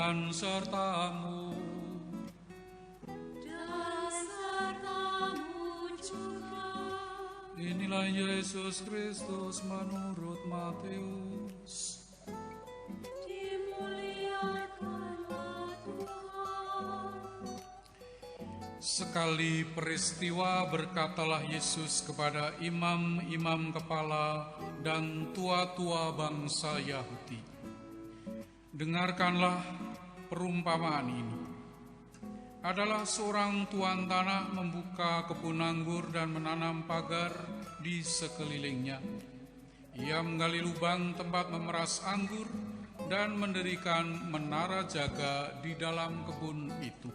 Tuhan sertamu dan sertamu juga. Inilah Yesus Kristus menurut Matius. Dimuliakanlah Tuhan. Sekali peristiwa berkatalah Yesus kepada imam-imam kepala dan tua-tua bangsa Yahudi, Dengarkanlah perumpamaan ini. Adalah seorang tuan tanah membuka kebun anggur dan menanam pagar di sekelilingnya. Ia menggali lubang tempat memeras anggur dan mendirikan menara jaga di dalam kebun itu.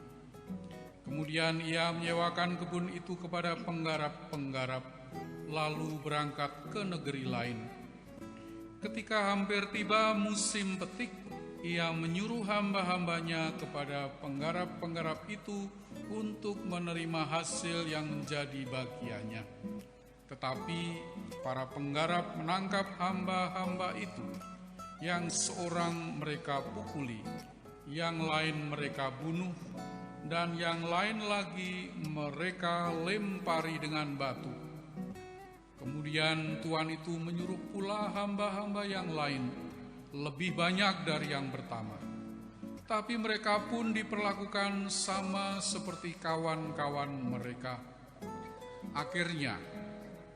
Kemudian ia menyewakan kebun itu kepada penggarap-penggarap, lalu berangkat ke negeri lain. Ketika hampir tiba musim petik, ia menyuruh hamba-hambanya kepada penggarap-penggarap itu untuk menerima hasil yang menjadi bagiannya. Tetapi para penggarap menangkap hamba-hamba itu, yang seorang mereka pukuli, yang lain mereka bunuh, dan yang lain lagi mereka lempari dengan batu. Kemudian Tuhan itu menyuruh pula hamba-hamba yang lain, lebih banyak dari yang pertama. Tapi mereka pun diperlakukan sama seperti kawan-kawan mereka. Akhirnya,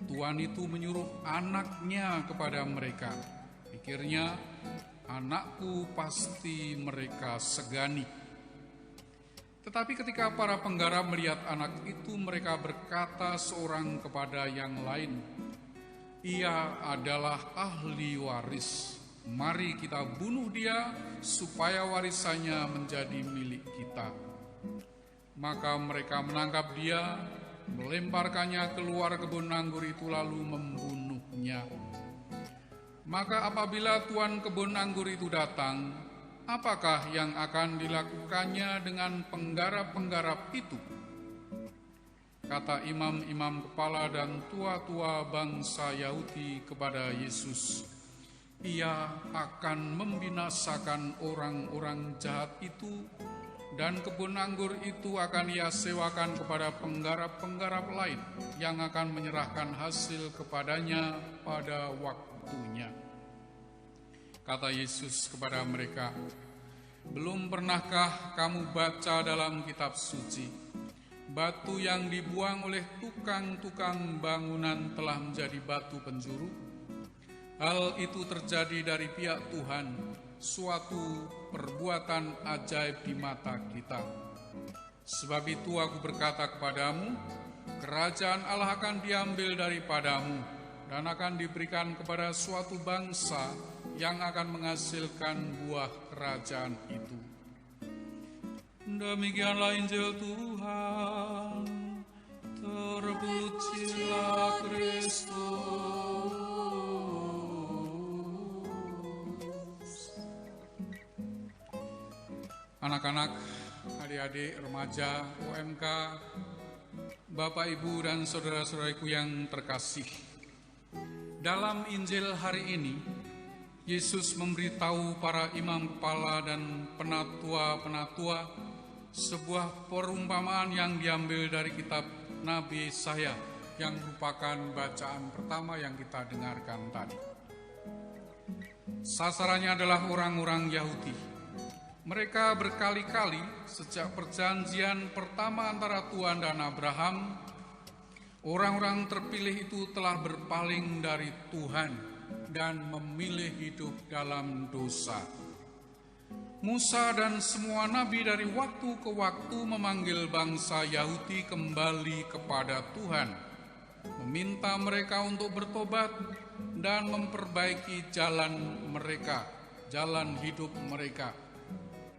Tuhan itu menyuruh anaknya kepada mereka. Pikirnya, anakku pasti mereka segani. Tetapi ketika para penggarap melihat anak itu, mereka berkata seorang kepada yang lain, "Ia adalah ahli waris. Mari kita bunuh dia supaya warisannya menjadi milik kita." Maka mereka menangkap dia, melemparkannya keluar kebun anggur itu lalu membunuhnya. Maka apabila tuan kebun anggur itu datang, apakah yang akan dilakukannya dengan penggarap-penggarap itu? Kata imam-imam kepala dan tua-tua bangsa Yahudi kepada Yesus, "Ia akan membinasakan orang-orang jahat itu, dan kebun anggur itu akan ia sewakan kepada penggarap-penggarap lain yang akan menyerahkan hasil kepadanya pada waktunya." Kata Yesus kepada mereka, "Belum pernahkah kamu baca dalam kitab suci, batu yang dibuang oleh tukang-tukang bangunan telah menjadi batu penjuru? Hal itu terjadi dari pihak Tuhan, suatu perbuatan ajaib di mata kita. Sebab itu aku berkata kepadamu, kerajaan Allah akan diambil daripadamu dan akan diberikan kepada suatu bangsa yang akan menghasilkan buah kerajaan itu." Demikianlah Injil Tuhan. Terpujilah Kristus. Anak-anak, adik-adik, remaja, OMK, Bapak, Ibu, dan saudara-saudariku yang terkasih. Dalam Injil hari ini, Yesus memberitahu para imam kepala dan penatua-penatua sebuah perumpamaan yang diambil dari kitab Nabi Yesaya yang merupakan bacaan pertama yang kita dengarkan tadi. Sasarannya adalah orang-orang Yahudi. Mereka berkali-kali sejak perjanjian pertama antara Tuhan dan Abraham, orang-orang terpilih itu telah berpaling dari Tuhan dan memilih hidup dalam dosa. Musa dan semua nabi dari waktu ke waktu memanggil bangsa Yahudi kembali kepada Tuhan, meminta mereka untuk bertobat dan memperbaiki jalan mereka, jalan hidup mereka.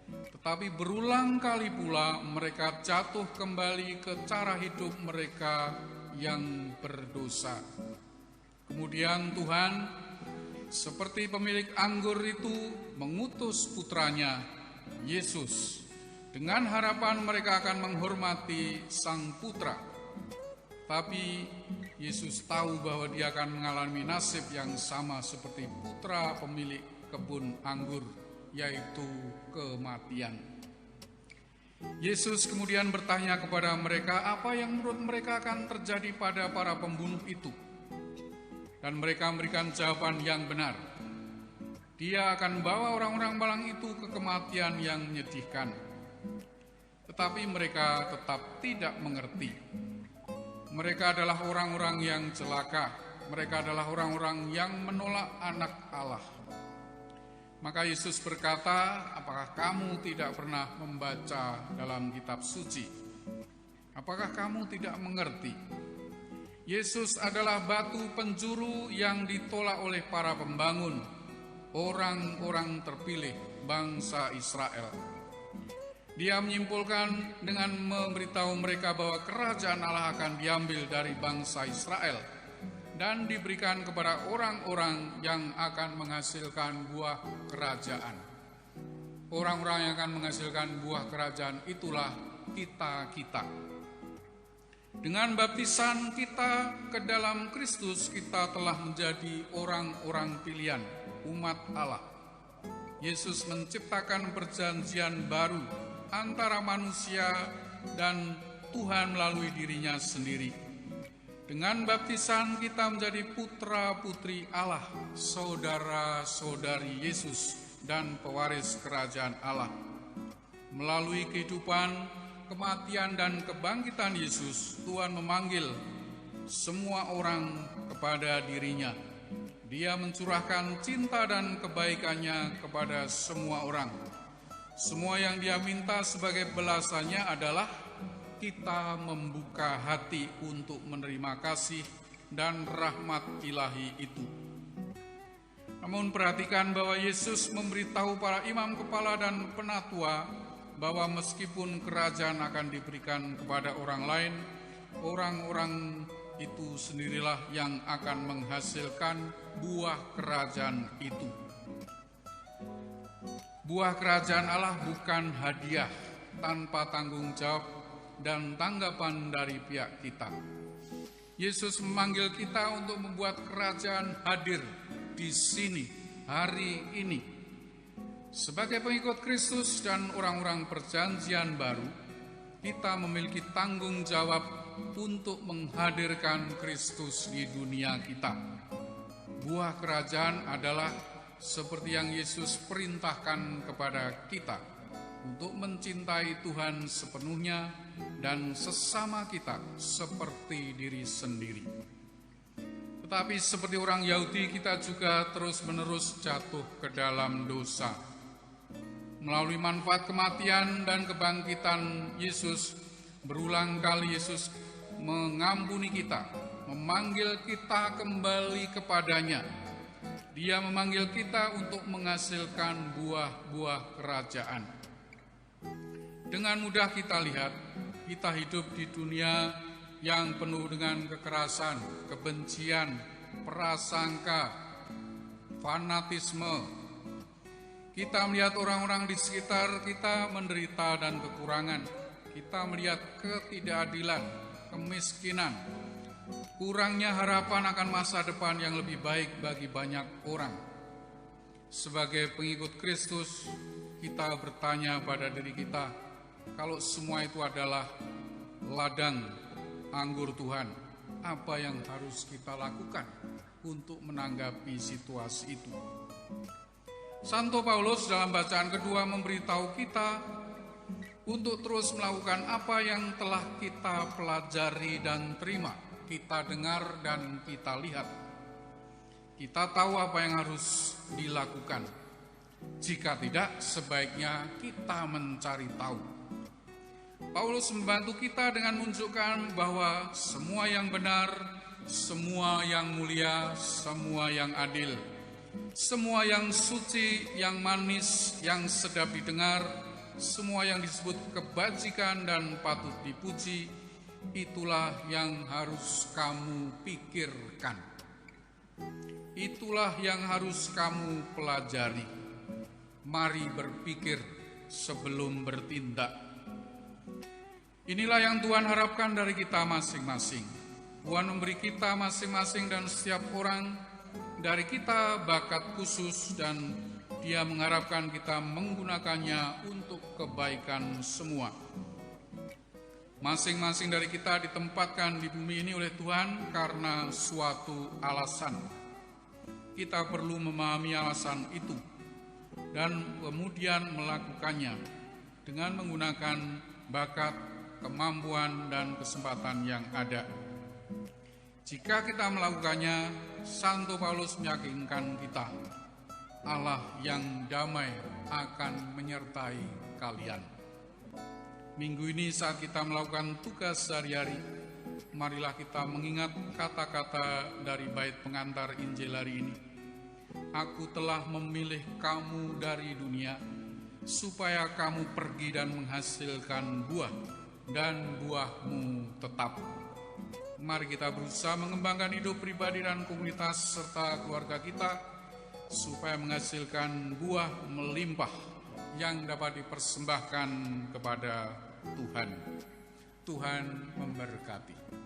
Tetapi berulang kali pula mereka jatuh kembali ke cara hidup mereka yang berdosa. Kemudian Tuhan, seperti pemilik anggur itu, mengutus putranya, Yesus, dengan harapan mereka akan menghormati sang putra. Tapi Yesus tahu bahwa dia akan mengalami nasib yang sama seperti putra pemilik kebun anggur, yaitu kematian. Yesus kemudian bertanya kepada mereka apa yang menurut mereka akan terjadi pada para pembunuh itu. Dan mereka memberikan jawaban yang benar. Dia akan bawa orang-orang malang itu ke kematian yang menyedihkan. Tetapi mereka tetap tidak mengerti. Mereka adalah orang-orang yang celaka. Mereka adalah orang-orang yang menolak anak Allah. Maka Yesus berkata, apakah kamu tidak pernah membaca dalam kitab suci? Apakah kamu tidak mengerti? Yesus adalah batu penjuru yang ditolak oleh para pembangun, orang-orang terpilih bangsa Israel. Dia menyimpulkan dengan memberitahu mereka bahwa kerajaan Allah akan diambil dari bangsa Israel dan diberikan kepada orang-orang yang akan menghasilkan buah kerajaan. Orang-orang yang akan menghasilkan buah kerajaan itulah kita-kita. Dengan baptisan kita ke dalam Kristus, kita telah menjadi orang-orang pilihan, umat Allah. Yesus menciptakan perjanjian baru antara manusia dan Tuhan melalui dirinya sendiri. Dengan baptisan kita menjadi putra-putri Allah, saudara-saudari Yesus dan pewaris kerajaan Allah. Melalui kehidupan, kematian dan kebangkitan Yesus, Tuhan memanggil semua orang kepada dirinya. Dia mencurahkan cinta dan kebaikannya kepada semua orang. Semua yang dia minta sebagai balasannya adalah kita membuka hati untuk menerima kasih dan rahmat ilahi itu. Namun perhatikan bahwa Yesus memberitahu para imam kepala dan penatua bahwa meskipun kerajaan akan diberikan kepada orang lain, orang-orang itu sendirilah yang akan menghasilkan buah kerajaan itu. Buah kerajaan Allah bukan hadiah tanpa tanggung jawab dan tanggapan dari pihak kita. Yesus memanggil kita untuk membuat kerajaan hadir di sini, hari ini. Sebagai pengikut Kristus dan orang-orang perjanjian baru, kita memiliki tanggung jawab untuk menghadirkan Kristus di dunia kita. Buah kerajaan adalah seperti yang Yesus perintahkan kepada kita, untuk mencintai Tuhan sepenuhnya dan sesama kita seperti diri sendiri. Tetapi seperti orang Yahudi, kita juga terus-menerus jatuh ke dalam dosa. Melalui manfaat kematian dan kebangkitan Yesus, berulang kali Yesus mengampuni kita, memanggil kita kembali kepadanya. Dia memanggil kita untuk menghasilkan buah-buah kerajaan. Dengan mudah kita lihat, kita hidup di dunia yang penuh dengan kekerasan, kebencian, prasangka, fanatisme. Kita melihat orang-orang di sekitar kita menderita dan kekurangan. Kita melihat ketidakadilan, kemiskinan, kurangnya harapan akan masa depan yang lebih baik bagi banyak orang. Sebagai pengikut Kristus, kita bertanya pada diri kita, kalau semua itu adalah ladang anggur Tuhan, apa yang harus kita lakukan untuk menanggapi situasi itu? Santo Paulus dalam bacaan kedua memberitahu kita untuk terus melakukan apa yang telah kita pelajari dan terima, kita dengar dan kita lihat. Kita tahu apa yang harus dilakukan. Jika tidak, sebaiknya kita mencari tahu. Paulus membantu kita dengan menunjukkan bahwa semua yang benar, semua yang mulia, semua yang adil, semua yang suci, yang manis, yang sedap didengar, semua yang disebut kebajikan dan patut dipuji, itulah yang harus kamu pikirkan. Itulah yang harus kamu pelajari. Mari berpikir sebelum bertindak. Inilah yang Tuhan harapkan dari kita masing-masing. Tuhan memberi kita masing-masing dan setiap orang dari kita bakat khusus, dan Dia mengharapkan kita menggunakannya untuk kebaikan semua. Masing-masing dari kita ditempatkan di bumi ini oleh Tuhan karena suatu alasan. Kita perlu memahami alasan itu dan kemudian melakukannya dengan menggunakan bakat, kemampuan, dan kesempatan yang ada. Jika kita melakukannya, Santo Paulus meyakinkan kita Allah yang damai akan menyertai kalian. Minggu ini saat kita melakukan tugas sehari-hari, marilah kita mengingat kata-kata dari bait pengantar Injil hari ini. Aku telah memilih kamu dari dunia, supaya kamu pergi dan menghasilkan buah, dan buahmu tetap. Mari kita berusaha mengembangkan hidup pribadi dan komunitas serta keluarga kita, supaya menghasilkan buah melimpah yang dapat dipersembahkan kepada Tuhan. Tuhan memberkati.